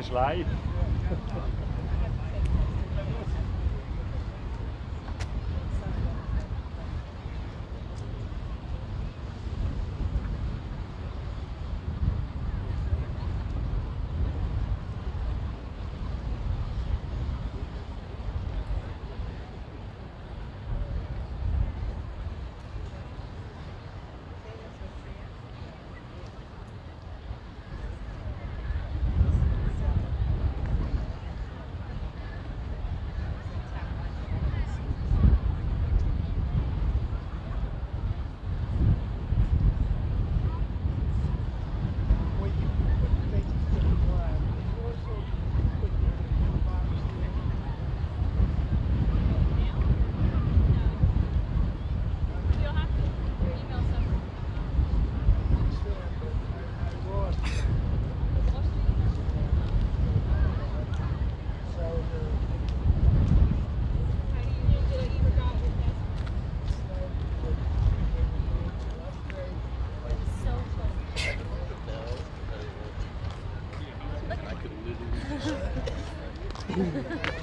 That's life.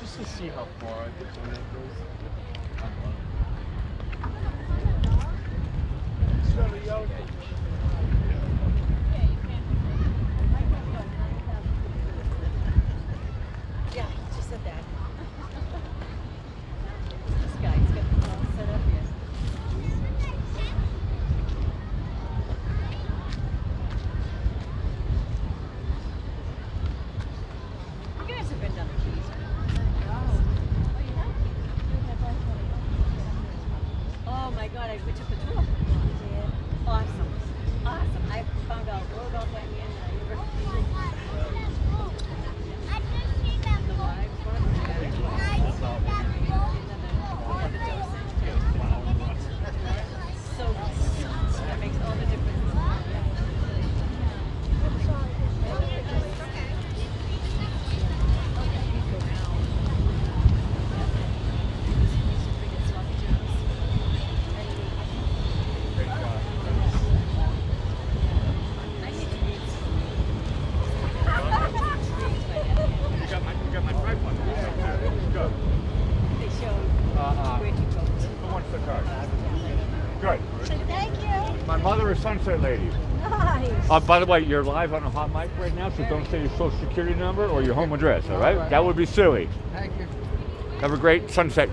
Just to see how far the tornado goes. Yeah, he just said that. This guy's got it all set up here. You guys have been down the Keys, right? Oh my God, we took the tour. Awesome. Awesome. I found out all about that man that I never so that makes all the difference. Sunset lady. Nice. By the way, you're live on a hot mic right now, so don't say your social security number or your home address, all right? That would be silly. Thank you. Have a great sunset.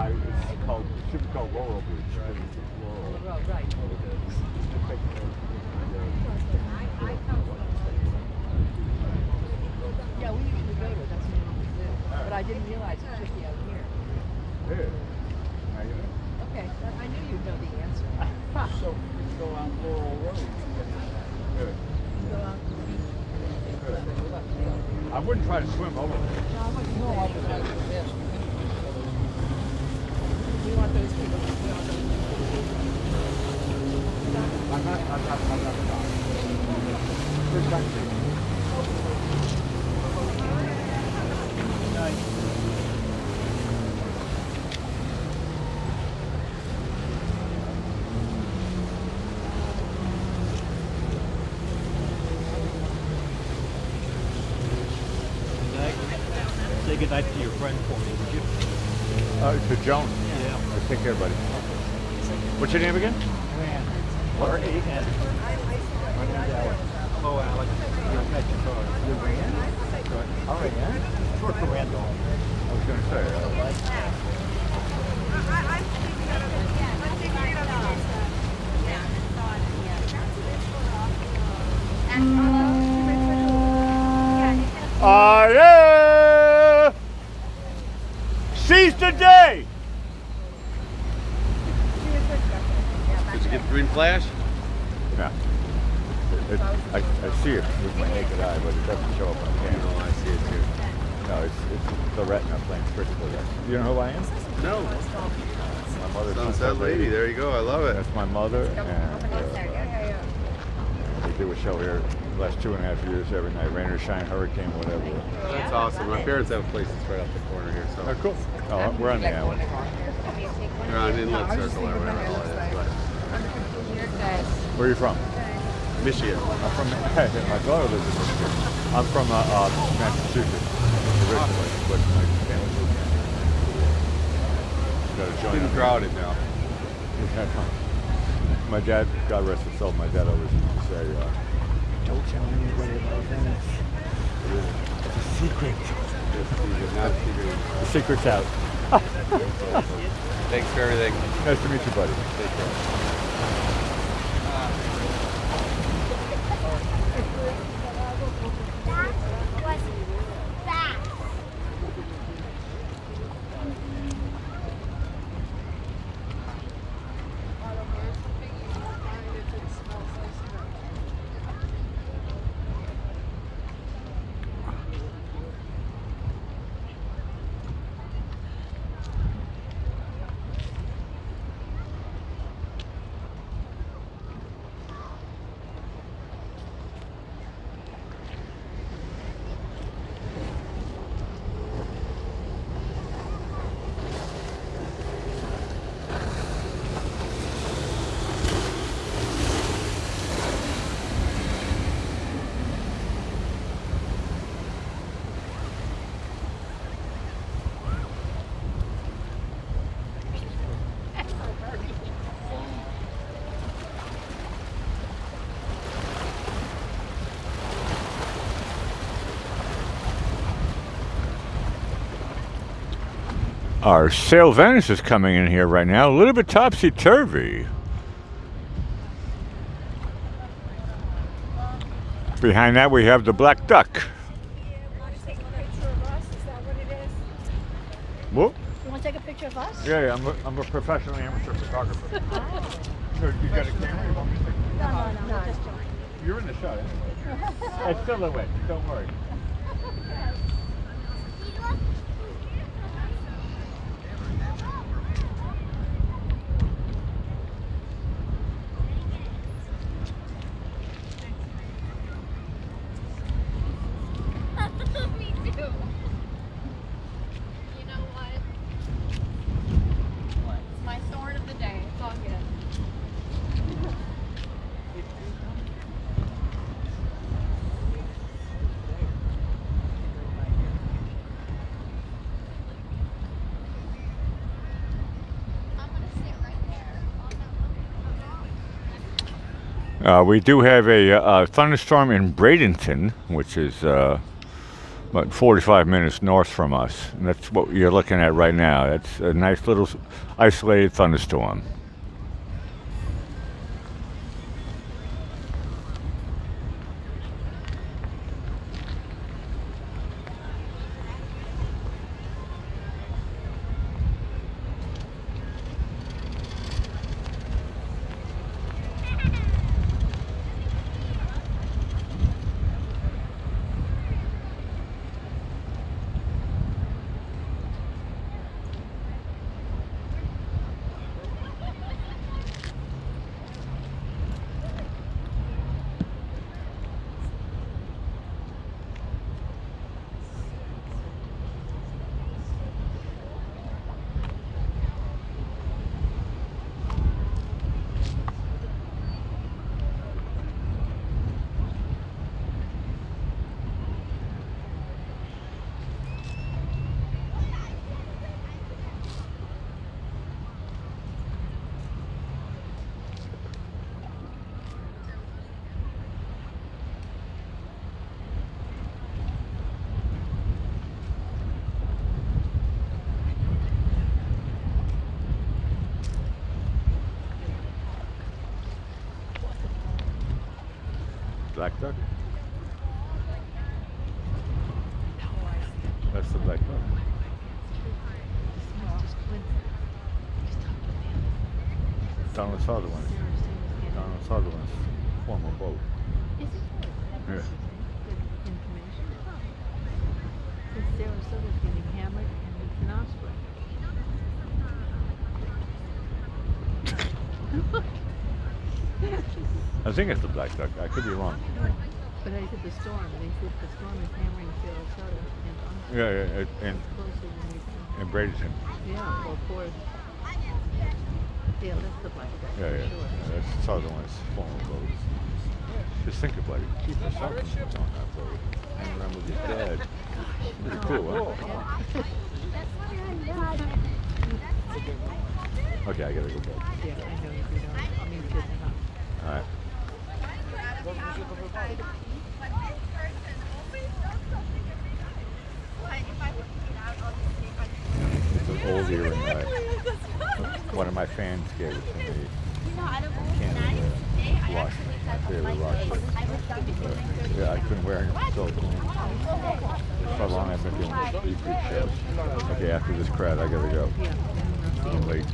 It's called, it should be called Laurel Beach. Laurel. Right. Yeah, we usually go to it. That's what we do. But I didn't realize it should be out here. Yeah. Now you know. Okay, I knew you'd know the answer. So we go on Laurel Road to get to that. Good. Go out to the beach. Good. I wouldn't try to swim over there. No, I was asking. We want those people. We want those people. I'm not Good country. Say good night to your friend for me, would you? To Joan. Yeah. Take care, buddy. What's your name again? R-A-N. My name's Alex. Oh, Alex. You're You Rand? All right, yeah? short for Randolph. I was going to say. Yeah. Seize the day! Did you get the green flash? Yeah. I see it with my naked eye, but it doesn't show up on camera. No, I see it too. No, it's the retina playing tricks with us. You know who I am? No. My mother's Sunset Lady. There you go. I love it. That's my mother, and we do a show here the last 2.5 years every night, rain or shine, hurricane, whatever. That's awesome. My parents have places right off the corner here, so Oh, cool. Oh, we're on the island. they're on Inlet Circle or whatever it is. Where are you from? But Michigan. I'm from, my daughter lives in Whittier. I'm from Massachusetts originally, but my family moved here. Got to join Getting up. crowded now. My dad, God rest his soul, my dad always used to say, Don't tell anybody about Venice. It's a secret. the secret's out. Thanks for everything. Nice to meet you, buddy. Take care. Our Sail Venice is coming in here right now, a little bit topsy-turvy. Behind that we have the Black Duck. Whoop. You want to take a picture of us? Yeah, I'm a professional amateur photographer. So you got a camera? You want me to take No. Just You're in the shot anyway. It's still a wet, don't worry. Me too. You know what? It's my sword of the day. It's all good. I'm gonna sit right there on that one. We do have a thunderstorm in Bradenton, which is about 45 minutes north from us. And that's what you're looking at right now. That's a nice little isolated thunderstorm. Black duck? That's the black duck. Donald Sutherland. Donald Sutherland's former boat. Yeah. Sarasota's getting hammered and it's an Austria. I think it's the black duck. I could be wrong. But I said the storm. They said the storm is hammering Sarasota and Austria. Yeah, and Closer than we can. Bradenton. Yeah, well, poor. Yeah, that's the black duck. Yeah, for yeah. Sure. That's Sutherland's former boat. Just think about it. Keep us on that boat. Hang around with your dad. Pretty cool, huh? Okay, I gotta go back. Yeah, I know you do. I mean, good enough. All right. It's an old earring that one of my fans gave it to me from Canada. Washington, my favorite Washington. Yeah, I couldn't wear it so clean. That's how long I've been doing this YouTube show. Okay, after this crowd, I gotta go. I'm late.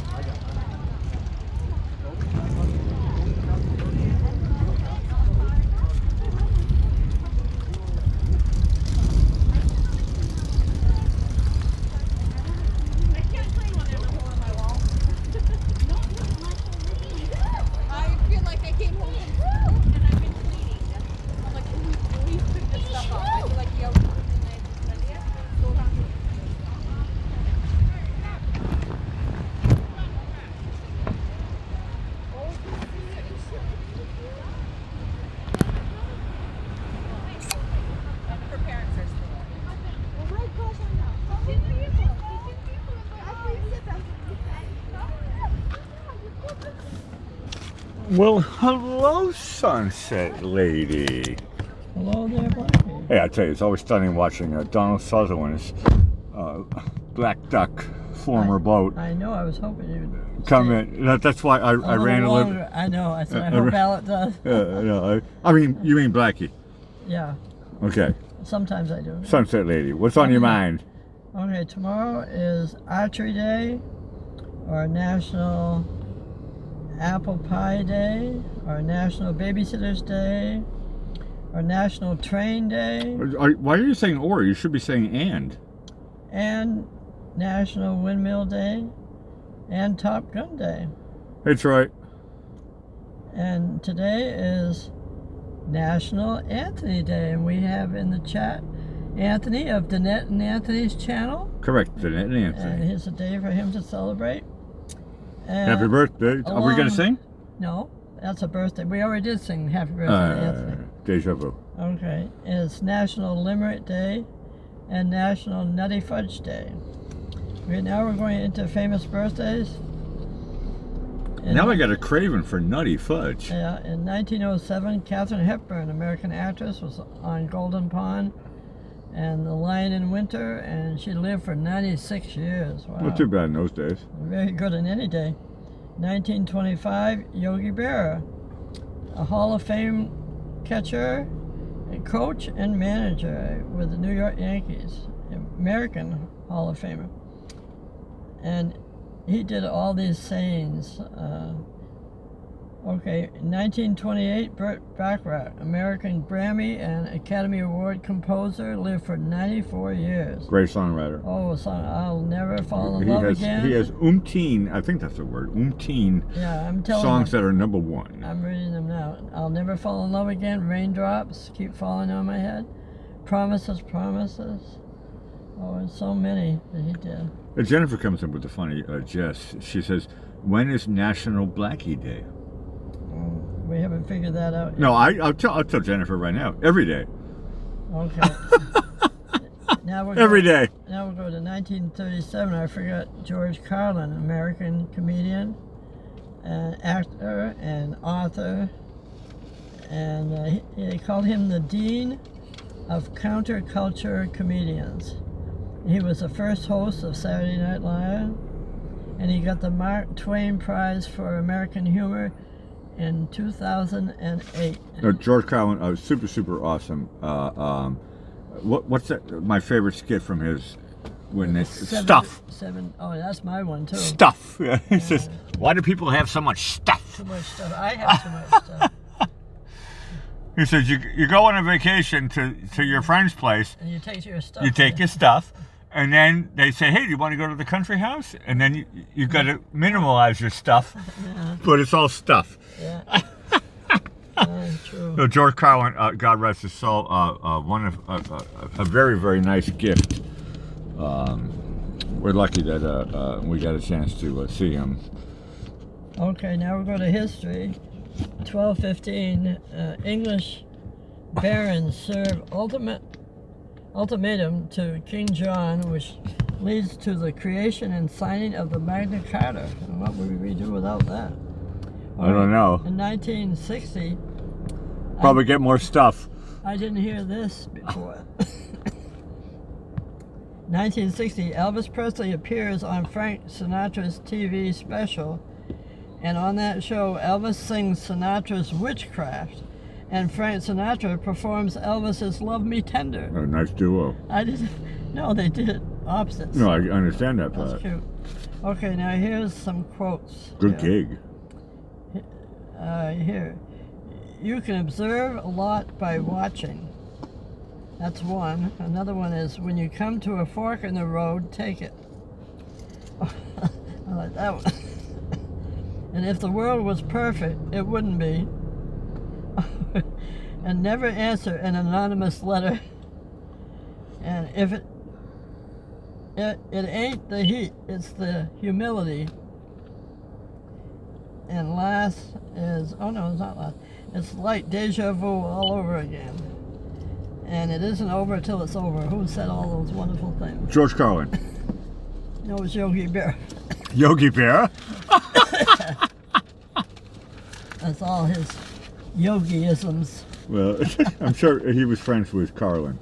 Well, hello, Sunset Lady. Hello there, Blackie. Hey, I tell you, it's always stunning watching Donald Sutherland's black duck former boat I know. I was hoping you'd come in. That's why I ran a little. I know. I said I hope Ballot does. No, I mean, you mean Blackie? Yeah. Okay. Sometimes I do. Sunset Lady, what's on your mind? Okay, tomorrow is Archery Day, or National Apple Pie Day, or National Babysitter's Day, or National Train Day, Why are you saying or? You should be saying and. and National Windmill Day, and Top Gun Day. That's right. And today is National Anthony Day, and we have in the chat Anthony of Danette and Anthony's channel. Correct, Danette and And Anthony. here's a day for him to celebrate. And Happy birthday. Are we going to sing? No, that's a birthday. We already did sing Happy Birthday to Anthony. Deja vu. Okay. It's National Limerick Day and National Nutty Fudge Day. Okay, now we're going into famous birthdays. Now I got a craving for nutty fudge. Yeah, in 1907, Katharine Hepburn, American actress, was on Golden Pond. and The Lion in Winter, and she lived for 96 years. Wow. Not too bad in those days. Very good in any day. 1925, Yogi Berra, a Hall of Fame catcher, and coach and manager with the New York Yankees, American Hall of Famer. And he did all these sayings. Okay, 1928, Burt Bacharach, American Grammy and Academy Award composer, lived for 94 years. Great songwriter. Oh, a song, I'll Never Fall in Love Again. He has I think that's the word, yeah, I'm telling songs you, that are #1. I'm reading them now. I'll Never Fall in Love Again, Raindrops Keep Falling on My Head, Promises, Promises. Oh, and so many that he did. Jennifer comes up with a funny jest. She says, when is National Blackie Day? We haven't figured that out yet. No, I'll tell Jennifer right now. Every day. Okay. Every day. Now we'll go to 1937. I forgot George Carlin, American comedian, and actor and author. And they called him the Dean of Counterculture Comedians. He was the first host of Saturday Night Live, and he got the Mark Twain Prize for American Humor in 2008. George Carlin, super awesome. What's that? My favorite skit from his when they stuff. Oh, that's my one too. Stuff. Yeah. He says, "Why do people have so much stuff?" Too much stuff. I have too much stuff. He says, "You go on a vacation to your friend's place, and you take your stuff. You take your stuff." And then they say, hey, do you want to go to the country house? And then you got to minimalize your stuff, but it's all stuff. Yeah. True. So George Carlin, God rest his soul, one of a very, very nice gift. We're lucky that we got a chance to see him. Okay, now we'll go to history. 1215, English barons serve ultimatum to King John, which leads to the creation and signing of the Magna Carta. And what would we do without that? I don't know. In 1960... Probably get more stuff. I didn't hear this before. 1960, Elvis Presley appears on Frank Sinatra's TV special, and on that show, Elvis sings Sinatra's Witchcraft, and Frank Sinatra performs Elvis's Love Me Tender. A nice duo. I didn't. No, they did opposites. No, I understand that part. That's cute. Okay, now here's some quotes. Good gig. Here. You can observe a lot by watching. That's one. Another one is, when you come to a fork in the road, take it. I like that one. And if the world was perfect, it wouldn't be. And never answer an anonymous letter. And if it ain't the heat, it's the humility. And last is, oh no, it's not last. It's like deja vu all over again. And it isn't over till it's over. Who said all those wonderful things? George Carlin. No, it was Yogi Berra. Yogi Berra? That's all his yogiisms. Well, I'm sure he was friends with Carlin.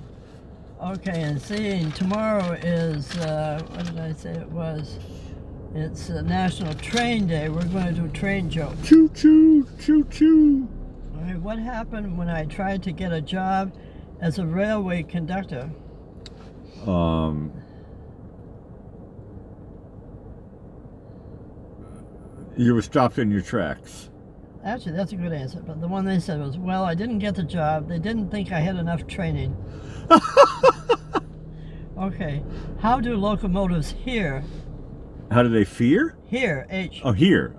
Okay, and seeing tomorrow is, what did I say it was? It's National Train Day. We're going to do train jokes. Choo choo, choo choo. Okay, what happened when I tried to get a job as a railway conductor? You were stopped in your tracks. Actually, that's a good answer, but the one they said was, well, I didn't get the job. They didn't think I had enough training. Okay, how do locomotives hear? How do they fear? Hear, H. Oh, hear.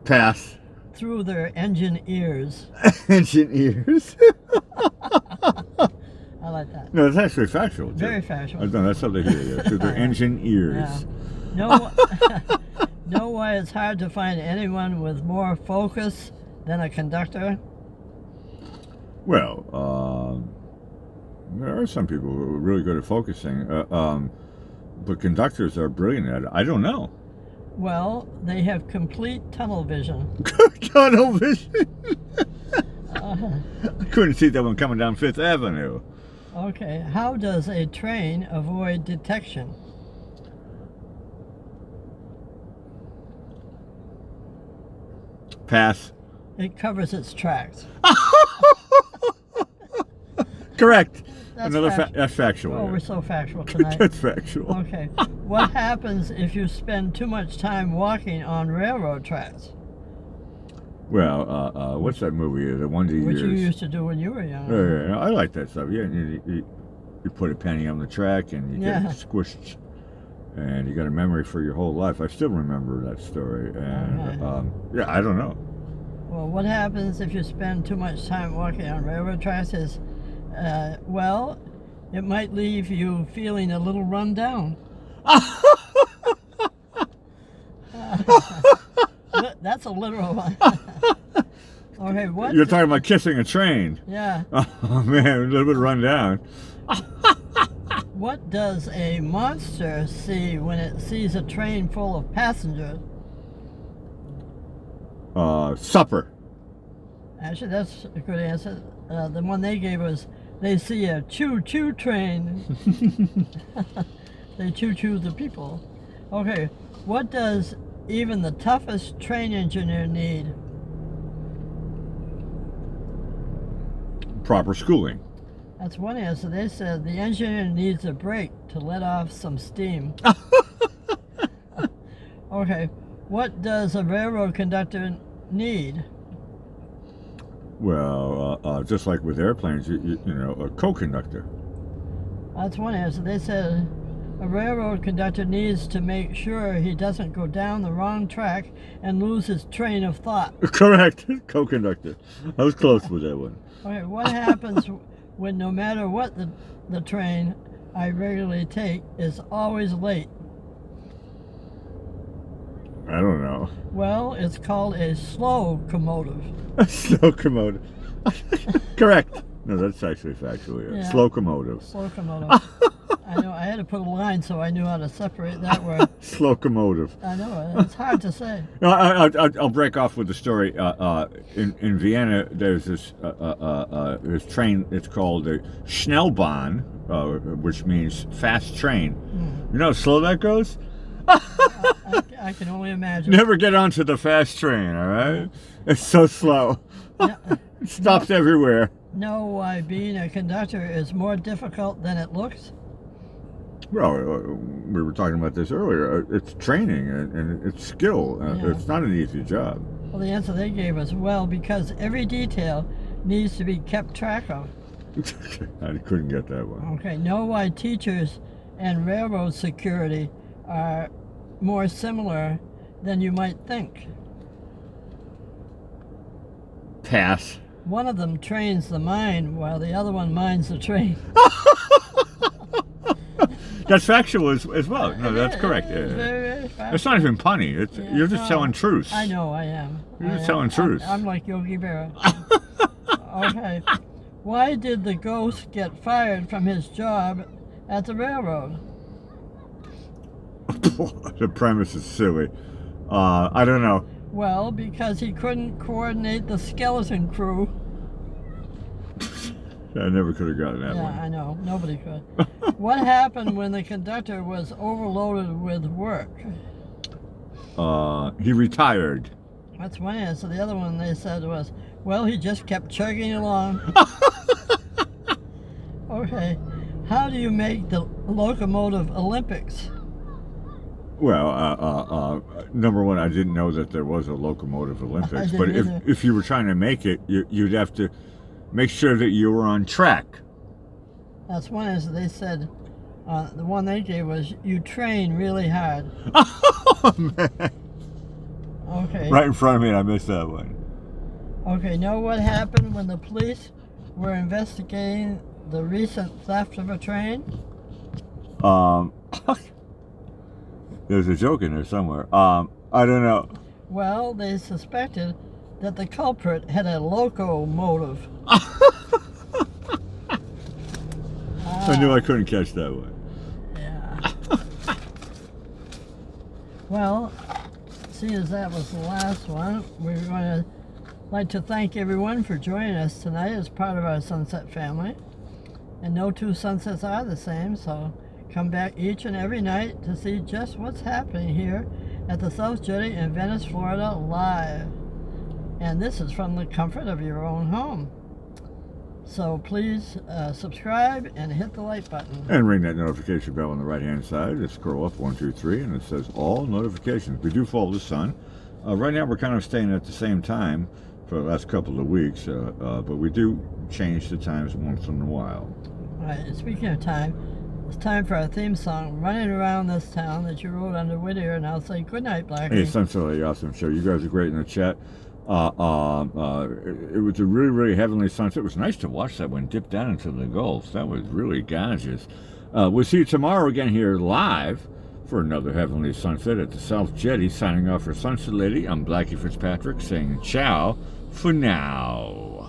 Pass. Through their engine ears. Engine ears. I like that. No, it's actually factual. Very factual. No, that's how they hear you. Through their engine ears. Yeah. Know why it's hard to find anyone with more focus than a conductor? Well, there are some people who are really good at focusing, but conductors are brilliant at it. I don't know. Well, they have complete tunnel vision. Tunnel vision. Uh, I couldn't see that one coming down Fifth Avenue. okay, how does a train avoid detection? Pass. It covers its tracks. Correct. That's That's factual. Oh, we're so factual tonight. That's factual. Okay. What happens if you spend too much time walking on railroad tracks? Well, what's that movie? The Wonder Which Years. you used to do when you were young. Yeah, I like that stuff. Yeah, you put a penny on the track and you get squished, and you got a memory for your whole life. I still remember that story, and yeah, I don't know. Well, what happens if you spend too much time walking on railroad tracks is, well, it might leave you feeling a little run down. That's a literal one. Okay, what? You're talking about kissing a train. Yeah. Oh man, a little bit run down. What does a monster see when it sees a train full of passengers? Supper. Actually, that's a good answer. The one they gave was, they see a choo-choo train. They choo-choo the people. Okay, what does even the toughest train engineer need? Proper schooling. That's one answer. They said the engineer needs a break to let off some steam. Okay, what does a railroad conductor need? Well, just like with airplanes, you know, a co-conductor. That's one answer. They said a railroad conductor needs to make sure he doesn't go down the wrong track and lose his train of thought. Correct. Co-conductor. I was close with that one. Okay, what happens when no matter what the train I regularly take is always late? I don't know. Well, it's called a slow commotive. Slow commotive. Correct. No, that's actually factual. Yeah. Yeah. Slow commotive. Slow commotive. I know, I had to put a line so I knew how to separate that word. Slow commotive. I know, it's hard to say. No, I'll break off with the story. In Vienna, there's this train. It's called the Schnellbahn, which means fast train. You know how slow that goes? I can only imagine. Never get onto the fast train, all right? It's so slow. It stops everywhere. Know why being a conductor is more difficult than it looks? Well, we were talking about this earlier. It's training and it's skill. It's not an easy job. Well, the answer they gave was, well, because every detail needs to be kept track of. I couldn't get that one. Okay, know why teachers and railroad security are more similar than you might think. Pass. One of them trains the mind while the other one minds the train. That's factual as well. No, that's correct. It's very factual. It's not even punny. You're just telling truths. I know, I am. You're just telling truths. I'm like Yogi Berra. Okay. Why did the ghost get fired from his job at the railroad? The premise is silly. I don't know. Well, because he couldn't coordinate the skeleton crew. I never could have gotten that one. Yeah, I know. Nobody could. What happened when the conductor was overloaded with work? He retired. That's one answer. The other one they said was, well, he just kept chugging along. Okay. How do you make the locomotive Olympics? Well, number one, I didn't know that there was a locomotive Olympics. But either. if you were trying to make it, you'd have to make sure that you were on track. That's one answer. They said, the one they gave was, you train really hard. Oh, man. Okay. Right in front of me, and I missed that one. Okay, know what happened when the police were investigating the recent theft of a train? There's a joke in there somewhere. I don't know. Well, they suspected that the culprit had a locomotive. I knew I couldn't catch that one. Yeah. Well, seeing as that was the last one, we're going to like to thank everyone for joining us tonight as part of our Sunset family. And no two sunsets are the same, so come back each and every night to see just what's happening here at the South Jetty in Venice, Florida, live. And this is from the comfort of your own home. So please subscribe and hit the like button. And ring that notification bell on the right-hand side. Just scroll up 1, 2, 3, and it says all notifications. We do follow the sun. Right now we're kind of staying at the same time for the last couple of weeks, but we do change the times once in a while. All right, and speaking of time, it's time for our theme song, Running Around This Town, that you wrote under Whittier, and I'll say good night, Blackie. Hey, Sunset Lady, awesome show. You guys are great in the chat. It was a really, really heavenly sunset. It was nice to watch that one dip down into the Gulf. That was really gorgeous. We'll see you tomorrow again here live for another heavenly sunset at the South Jetty. Signing off for Sunset Lady, I'm Blackie Fitzpatrick saying ciao for now.